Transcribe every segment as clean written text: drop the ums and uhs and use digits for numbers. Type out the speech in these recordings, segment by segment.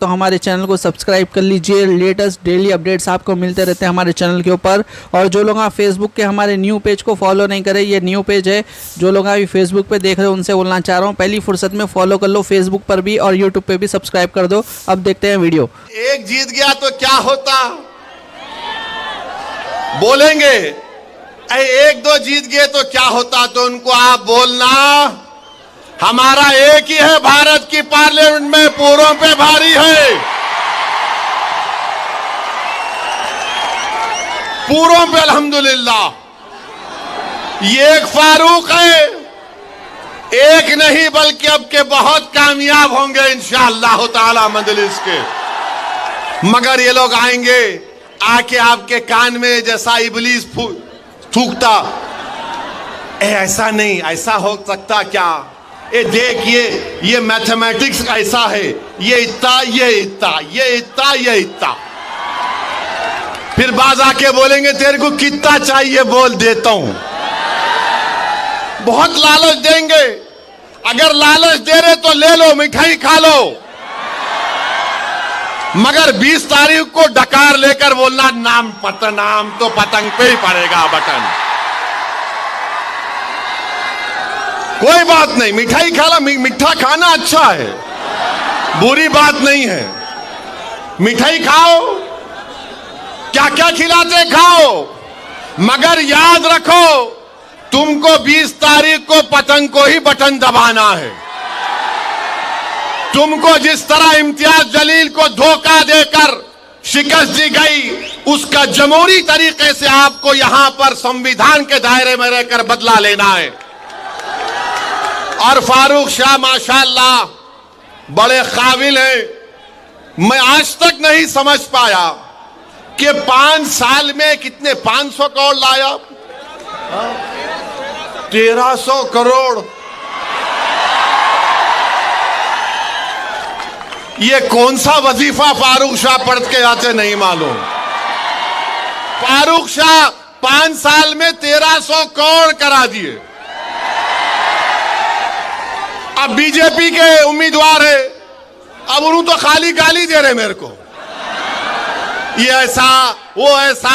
तो हमारे चैनल को सब्सक्राइब कर लीजिए। लेटेस्ट डेली अपडेट्स आपको मिलते रहते हैं हमारे चैनल के ऊपर। और जो लोग आप फेसबुक के हमारे न्यू पेज को फॉलो नहीं करें, ये न्यू पेज है, जो लोग अभी फेसबुक पे देख रहे हो उनसे बोलना चाह रहा हूँ पहली फुर्सत में फॉलो कर लो, फेसबुक पर भी और यूट्यूब पे भी सब्सक्राइब कर दो। अब देखते हैं वीडियो। एक जीत गया तो क्या होता, बोलेंगे एक दो जीत गए तो क्या होता, तो उनको आप बोलना हमारा एक ही है, भारत की पार्लियामेंट में पूरों पे भारी है, पूरों पे अल्हम्दुलिल्लाह। ये एक फारूक है, एक नहीं बल्कि अब के बहुत कामयाब होंगे इंशाअल्लाह ताला मजलिस के। मगर ये लोग आएंगे आके आपके कान में जैसा इबलीस थूकता, ऐसा नहीं, ऐसा हो सकता क्या, देखिए ये मैथमेटिक्स ऐसा है, ये इतना ये इतना ये इतना ये इतना। फिर बाज आके बोलेंगे तेरे को कितना चाहिए, बोल देता हूं। बहुत लालच देंगे, अगर लालच दे रहे तो ले लो, मिठाई खा लो, मगर 20 तारीख को डकार लेकर बोलना नाम तो पतंग पे ही पड़ेगा बटन। कोई बात नहीं, मिठाई खाना, मीठा खाना अच्छा है, बुरी बात नहीं है। मिठाई खाओ, क्या क्या खिलाते खाओ, मगर याद रखो तुमको 20 तारीख को पतंग को ही बटन दबाना है। तुमको जिस तरह इम्तियाज जलील को धोखा देकर शिकस्त दी गई, उसका जमहूरी तरीके से आपको यहां पर संविधान के दायरे में रहकर बदला लेना है। और फारूक शाह माशाअल्लाह बड़े काबिल हैं। मैं आज तक नहीं समझ पाया कि 5 साल में कितने 500 करोड़ लाया, 1300 करोड़। ये कौन सा वजीफा फारूक शाह पढ़ के आते नहीं मालूम। फारूक शाह 5 साल में 1300 करोड़ करा दिए। अब बीजेपी के उम्मीदवार है, अब उन्होंने तो खाली गाली दे रहे मेरे को, ये ऐसा वो ऐसा,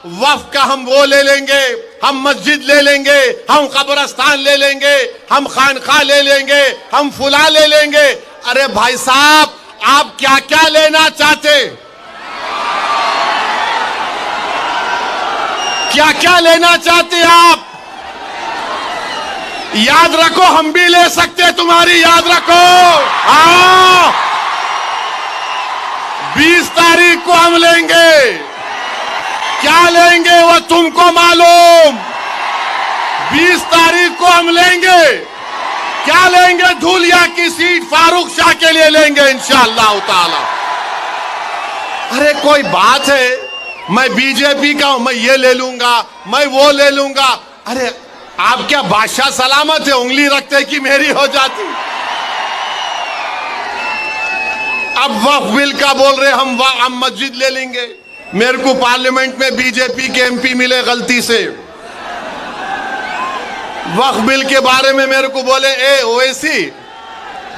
वक्फ का हम वो ले लेंगे, हम मस्जिद ले लेंगे, हम कब्रस्तान ले लेंगे, हम खानखा ले लेंगे, हम फुला ले लेंगे। अरे भाई साहब, आप क्या क्या लेना चाहते, क्या क्या लेना चाहते आप, याद रखो हम भी ले सकते तुम्हारी, याद रखो। हाँ, 20 तारीख को हम लेंगे, क्या लेंगे वो तुमको मालूम। 20 तारीख को हम लेंगे, क्या लेंगे, धूलिया की सीट फारूक शाह के लिए लेंगे इंशाअल्लाह ताला। अरे कोई बात है, मैं बीजेपी का हूं, मैं ये ले लूंगा, मैं वो ले लूंगा। अरे आप क्या बादशाह सलामत है, उंगली रखते कि मेरी हो जाती। अब वक्फ बिल का बोल रहे हम मस्जिद ले लेंगे। मेरे को पार्लियामेंट में बीजेपी के एमपी मिले गलती से, वक्फ बिल के बारे में मेरे को बोले ओवैसी।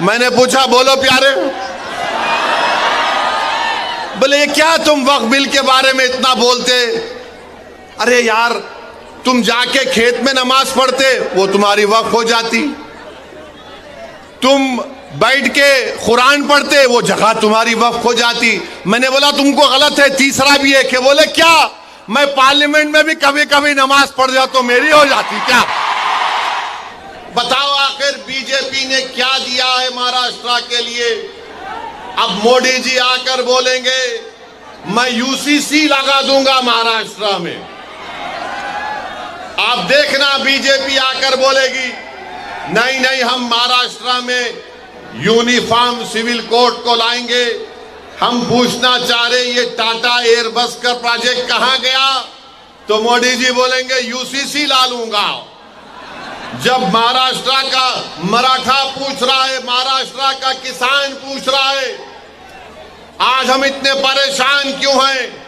मैंने पूछा बोलो प्यारे, बोले क्या तुम वक्फ बिल के बारे में इतना बोलते। अरे यार, तुम जाके खेत में नमाज पढ़ते, वो तुम्हारी वक्फ हो जाती। तुम बैठ के कुरान पढ़ते, वो जगह तुम्हारी वक्फ हो जाती। मैंने बोला तुमको गलत है। तीसरा भी है कि बोले क्या, मैं पार्लियामेंट में भी कभी कभी नमाज पढ़ जाता तो मेरी हो जाती क्या। बताओ आखिर बीजेपी ने क्या दिया है महाराष्ट्र के लिए। अब मोदी जी आकर बोलेंगे मैं यूसीसी लगा दूंगा महाराष्ट्र में। आप देखना बीजेपी आकर बोलेगी नहीं नहीं, हम महाराष्ट्र में यूनिफॉर्म सिविल कोड को लाएंगे। हम पूछना चाह रहे ये टाटा एयरबस का प्रोजेक्ट कहां गया, तो मोदी जी बोलेंगे यूसीसी ला लूंगा। जब महाराष्ट्र का मराठा पूछ रहा है, महाराष्ट्र का किसान पूछ रहा है आज हम इतने परेशान क्यों हैं,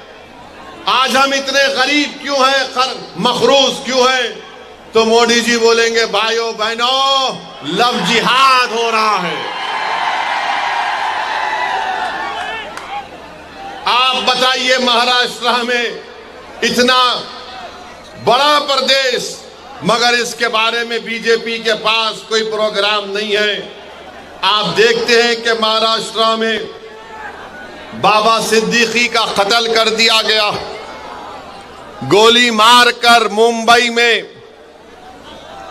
आज हम इतने गरीब क्यों हैं, मखरूज क्यों हैं, तो मोदी जी बोलेंगे भाइयों बहनों लव जिहाद हो रहा है। बताइए, महाराष्ट्र में इतना बड़ा प्रदेश, मगर इसके बारे में बीजेपी के पास कोई प्रोग्राम नहीं है। आप देखते हैं कि महाराष्ट्र में बाबा सिद्दीकी का कत्ल कर दिया गया, गोली मारकर मुंबई में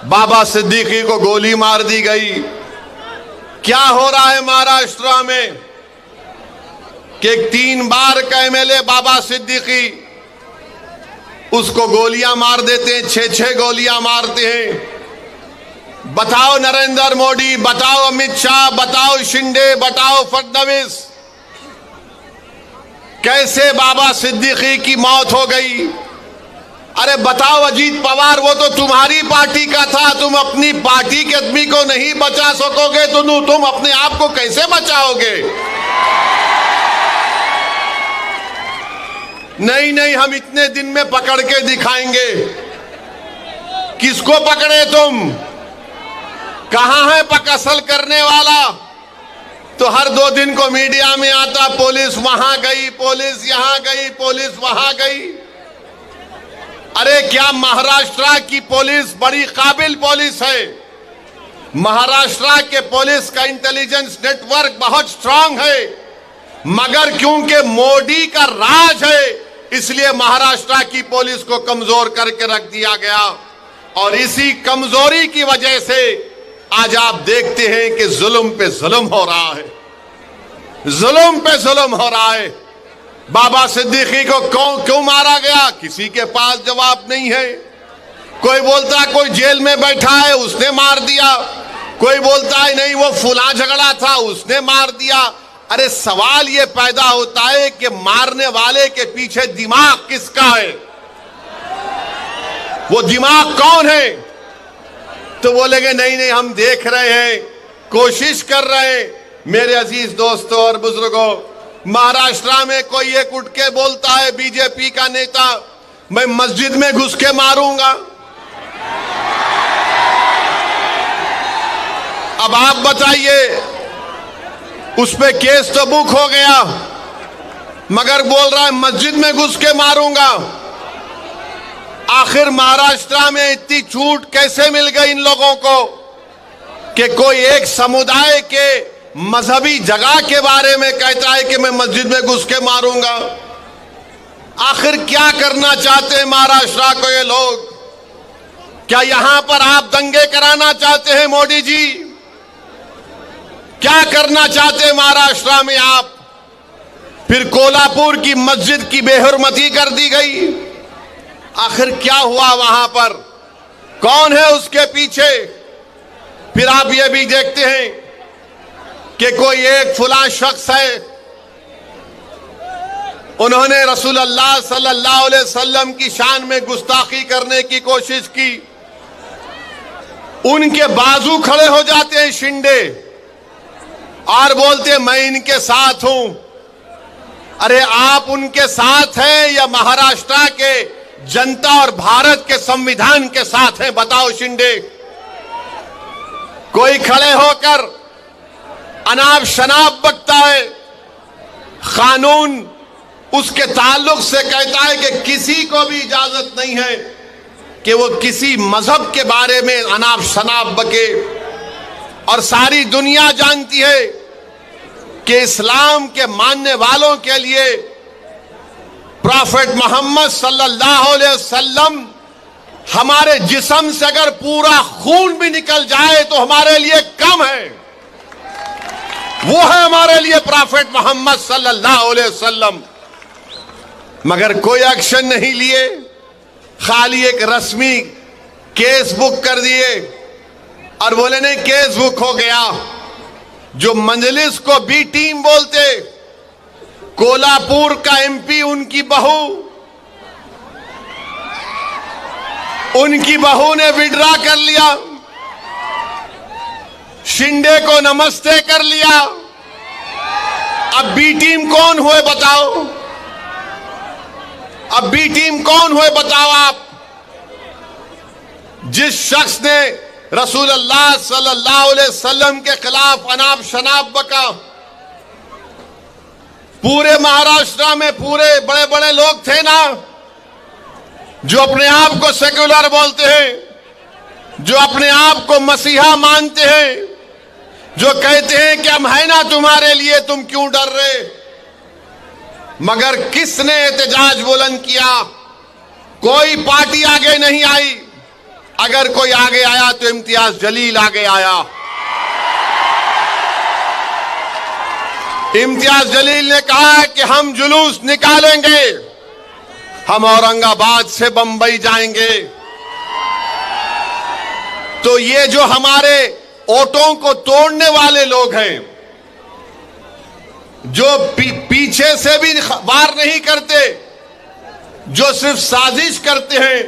बाबा सिद्दीकी को गोली मार दी गई। क्या हो रहा है महाराष्ट्र में कि 3 बार का एमएलए बाबा सिद्दीकी, उसको गोलियां मार देते हैं, 6-6 गोलियां मारते हैं। बताओ नरेंद्र मोदी, बताओ अमित शाह, बताओ शिंदे, बताओ फडणवीस, कैसे बाबा सिद्दीकी की मौत हो गई? अरे बताओ अजीत पवार, वो तो तुम्हारी पार्टी का था, तुम अपनी पार्टी के आदमी को नहीं बचा सकोगे तो तुम अपने आप को कैसे बचाओगे? नहीं नहीं, हम इतने दिन में पकड़ के दिखाएंगे। किसको पकड़े तुम? कहां है पकसल करने वाला? तो हर 2 दिन को मीडिया में आता, पुलिस वहां गई, पुलिस यहां गई, पुलिस वहां गई। अरे क्या महाराष्ट्र की पुलिस बड़ी काबिल पुलिस है? महाराष्ट्र के पुलिस का इंटेलिजेंस नेटवर्क बहुत स्ट्रांग है, मगर क्योंकि मोदी का राज है इसलिए महाराष्ट्र की पुलिस को कमजोर करके रख दिया गया। और इसी कमजोरी की वजह से आज आप देखते हैं कि जुल्म पे जुल्म हो रहा है, जुल्म पे जुल्म हो रहा है। बाबा सिद्दीकी को क्यों मारा गया? किसी के पास जवाब नहीं है। कोई बोलता है कोई जेल में बैठा है उसने मार दिया, कोई बोलता है नहीं वो फुला झगड़ा था उसने मार दिया। अरे सवाल ये पैदा होता है कि मारने वाले के पीछे दिमाग किसका है? वो दिमाग कौन है? तो बोलेंगे नहीं नहीं हम देख रहे हैं, कोशिश कर रहे हैं। मेरे अजीज दोस्तों और बुजुर्गों, महाराष्ट्र में कोई एक उठ के बोलता है बीजेपी का नेता, मैं मस्जिद में घुस के मारूंगा। अब आप बताइए, उस पे केस तो बुक हो गया, मगर बोल रहा है मस्जिद में घुस के मारूंगा। आखिर महाराष्ट्र में इतनी छूट कैसे मिल गई इन लोगों को कि कोई एक समुदाय के मजहबी जगह के बारे में कहता है कि मैं मस्जिद में घुस के मारूंगा? आखिर क्या करना चाहते हैं महाराष्ट्र को ये लोग? क्या यहां पर आप दंगे कराना चाहते हैं मोदी जी? क्या करना चाहते हैं महाराष्ट्र में आप? फिर कोल्हापुर की मस्जिद की बेहुरमती कर दी गई। आखिर क्या हुआ वहां पर? कौन है उसके पीछे? फिर आप ये भी देखते हैं कि कोई एक फुला शख्स है, उन्होंने रसूलुल्लाह सल्लल्लाहु अलैहि वसल्लम की शान में गुस्ताखी करने की कोशिश की। उनके बाजू खड़े हो जाते हैं शिंदे और बोलते मैं इनके साथ हूं। अरे आप उनके साथ हैं या महाराष्ट्र के जनता और भारत के संविधान के साथ हैं? बताओ शिंदे। कोई खड़े होकर अनाप शनाप बकता है, कानून उसके ताल्लुक से कहता है कि किसी को भी इजाजत नहीं है कि वो किसी मजहब के बारे में अनाप शनाप बके। और सारी दुनिया जानती है कि इस्लाम के मानने वालों के लिए प्रॉफेट मोहम्मद सल्लल्लाहु अलैहि वसल्लम, हमारे जिस्म से अगर पूरा खून भी निकल जाए तो हमारे लिए कम है। वो है हमारे लिए प्रॉफेट मोहम्मद सल्लल्लाहु अलैहि वसल्लम। मगर कोई एक्शन नहीं लिए, खाली एक रस्मी केस बुक कर दिए और बोले नहीं केस बुक हो गया। जो मजलिस को बी टीम बोलते, कोल्हापुर का एमपी उनकी बहू ने विड्रा कर लिया, शिंदे को नमस्ते कर लिया। अब बी टीम कौन हुए बताओ? अब बी टीम कौन हुए बताओ आप? जिस शख्स ने रसूलुल्लाह सल्लल्लाहु अलैहि वसल्लम के खिलाफ अनाप शनाप बका, पूरे महाराष्ट्र में पूरे बड़े बड़े लोग थे ना, जो अपने आप को सेक्युलर बोलते हैं, जो अपने आप को मसीहा मानते हैं, जो कहते हैं कि हम है ना तुम्हारे लिए, तुम क्यों डर रहे। मगर किसने एहतजाज बुलंद किया? कोई पार्टी आगे नहीं आई। अगर कोई आगे आया तो इम्तियाज जलील आगे आया। इम्तियाज जलील ने कहा कि हम जुलूस निकालेंगे, हम औरंगाबाद से बंबई जाएंगे। तो ये जो हमारे ओटों को तोड़ने वाले लोग हैं, जो पीछे से भी वार नहीं करते, जो सिर्फ साजिश करते हैं,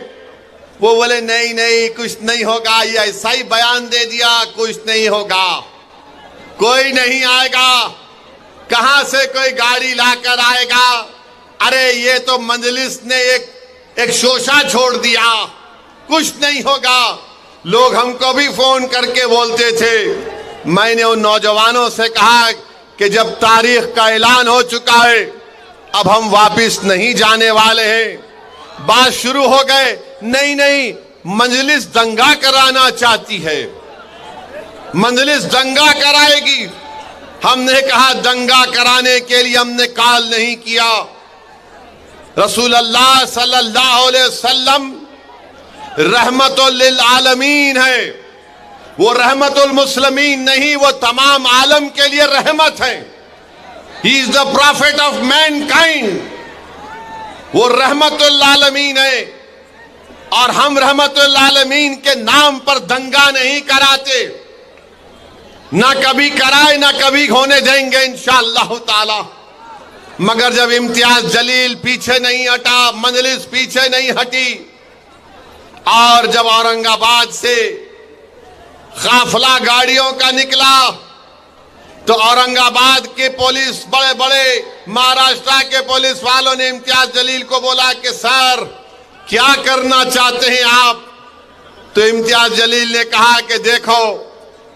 वो बोले नहीं नहीं कुछ नहीं होगा, ये ऐसा ही बयान दे दिया, कुछ नहीं होगा, कोई नहीं आएगा, कहां से कोई गाड़ी लाकर आएगा, अरे ये तो मजलिस ने एक शोशा छोड़ दिया, कुछ नहीं होगा। लोग हमको भी फोन करके बोलते थे। मैंने उन नौजवानों से कहा कि जब तारीख का ऐलान हो चुका है, अब हम वापस नहीं जाने वाले हैं। बात शुरू हो गए, नहीं नहीं मजलिस दंगा कराना चाहती है, मजलिस दंगा कराएगी। हमने कहा दंगा कराने के लिए हमने कॉल नहीं किया। रसूल अल्लाह सल्लल्लाहु अलैहि वसल्लम रहमतुल लिल आलमीन है, वो रहमतुल मुस्लिमीन नहीं, वो तमाम आलम के लिए रहमत है। He is the profit of Mankind, वो रहमतुल आलमीन है। और हम रहमतुल आलमीन के नाम पर दंगा नहीं कराते, ना कभी कराए ना कभी होने देंगे इंशाअल्लाह ताला। मगर जब इम्तियाज जलील पीछे नहीं हटा, मजलिस पीछे नहीं हटी, और जब औरंगाबाद से काफिला गाड़ियों का निकला, तो औरंगाबाद के पुलिस, बड़े बड़े महाराष्ट्र के पुलिस वालों ने इम्तियाज जलील को बोला कि सर क्या करना चाहते हैं आप? तो इम्तियाज जलील ने कहा कि देखो,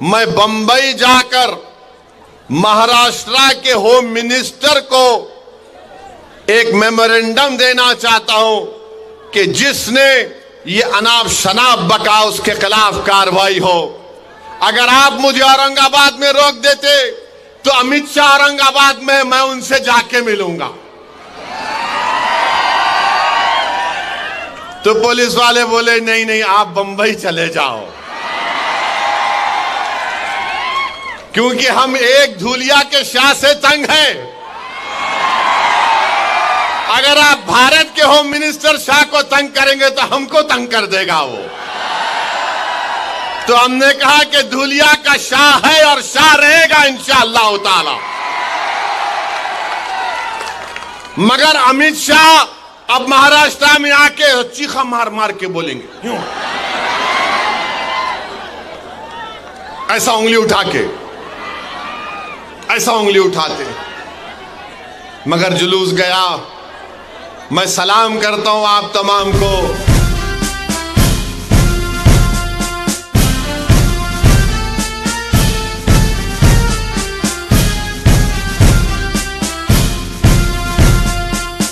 मैं बंबई जाकर महाराष्ट्र के होम मिनिस्टर को एक मेमोरेंडम देना चाहता हूं कि जिसने ये अनाप शनाप बका उसके खिलाफ कार्रवाई हो। अगर आप मुझे औरंगाबाद में रोक देते तो अमित शाह औरंगाबाद में, मैं उनसे जाके मिलूंगा। तो पुलिस वाले बोले नहीं नहीं आप बंबई चले जाओ, क्योंकि हम एक धूलिया के शाह से तंग हैं। अगर आप भारत के होम मिनिस्टर शाह को तंग करेंगे तो हमको तंग कर देगा वो। तो हमने कहा कि धूलिया का शाह है और शाह रहेगा इंशाअल्लाह ताला। मगर अमित शाह अब महाराष्ट्र में आके चीखा मार मार के बोलेंगे, क्यों ऐसा उंगली उठा के, ऐसा उंगली उठाते। मगर जुलूस गया। मैं सलाम करता हूं आप तमाम को।